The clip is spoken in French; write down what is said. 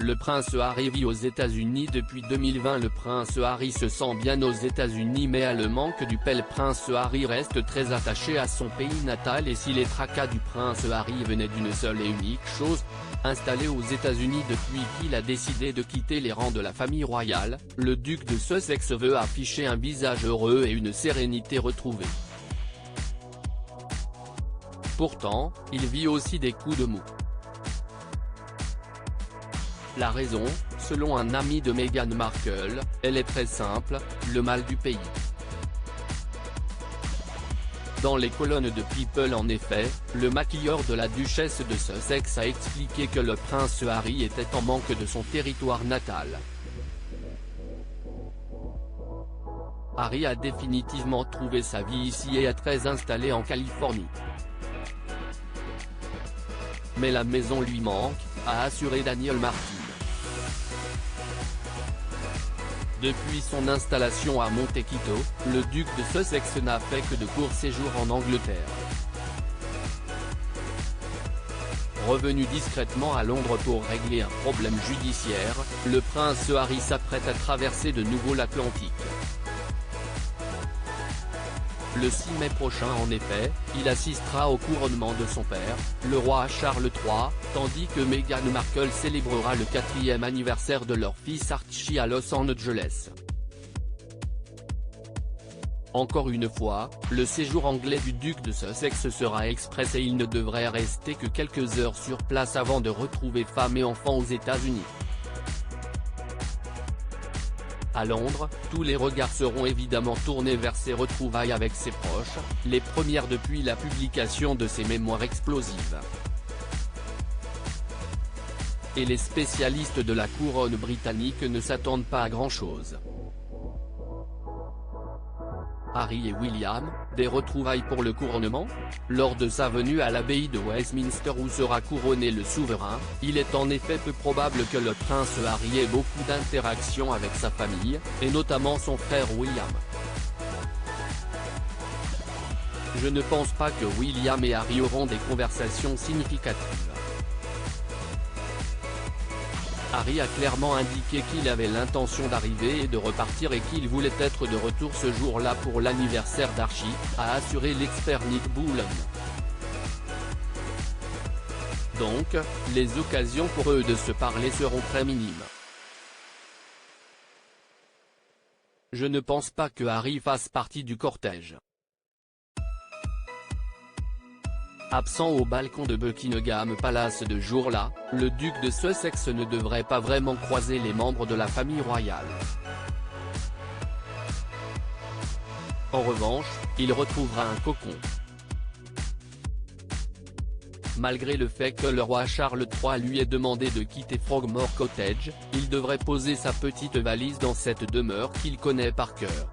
Le prince Harry vit aux États-Unis depuis 2020. Le prince Harry se sent bien aux États-Unis, mais à le manque du paix, le prince Harry reste très attaché à son pays natal. Et si les tracas du prince Harry venaient d'une seule et unique chose, installé aux États-Unis depuis qu'il a décidé de quitter les rangs de la famille royale, le duc de Sussex veut afficher un visage heureux et une sérénité retrouvée. Pourtant, il vit aussi des coups de mou. La raison, selon un ami de Meghan Markle, elle est très simple, le mal du pays. Dans les colonnes de People, en effet, le maquilleur de la duchesse de Sussex a expliqué que le prince Harry était en manque de son territoire natal. Harry a définitivement trouvé sa vie ici et est très installé en Californie. Mais la maison lui manque, a assuré Daniel Martin. Depuis son installation à Montecito, le duc de Sussex n'a fait que de courts séjours en Angleterre. Revenu discrètement à Londres pour régler un problème judiciaire, le prince Harry s'apprête à traverser de nouveau l'Atlantique. Le 6 mai prochain, en effet, il assistera au couronnement de son père, le roi Charles III, tandis que Meghan Markle célébrera le 4e anniversaire de leur fils Archie à Los Angeles. Encore une fois, le séjour anglais du duc de Sussex sera express et il ne devrait rester que quelques heures sur place avant de retrouver femme et enfants aux États-Unis. À Londres, tous les regards seront évidemment tournés vers ses retrouvailles avec ses proches, les premières depuis la publication de ses mémoires explosives. Et les spécialistes de la couronne britannique ne s'attendent pas à grand-chose. Harry et William, des retrouvailles pour le couronnement? Lors de sa venue à l'abbaye de Westminster où sera couronné le souverain, il est en effet peu probable que le prince Harry ait beaucoup d'interactions avec sa famille, et notamment son frère William. Je ne pense pas que William et Harry auront des conversations significatives. Harry a clairement indiqué qu'il avait l'intention d'arriver et de repartir et qu'il voulait être de retour ce jour-là pour l'anniversaire d'Archie, a assuré l'expert Nick Bullen. Donc, les occasions pour eux de se parler seront très minimes. Je ne pense pas que Harry fasse partie du cortège. Absent au balcon de Buckingham Palace de jour-là, le duc de Sussex ne devrait pas vraiment croiser les membres de la famille royale. En revanche, il retrouvera un cocon. Malgré le fait que le roi Charles III lui ait demandé de quitter Frogmore Cottage, il devrait poser sa petite valise dans cette demeure qu'il connaît par cœur.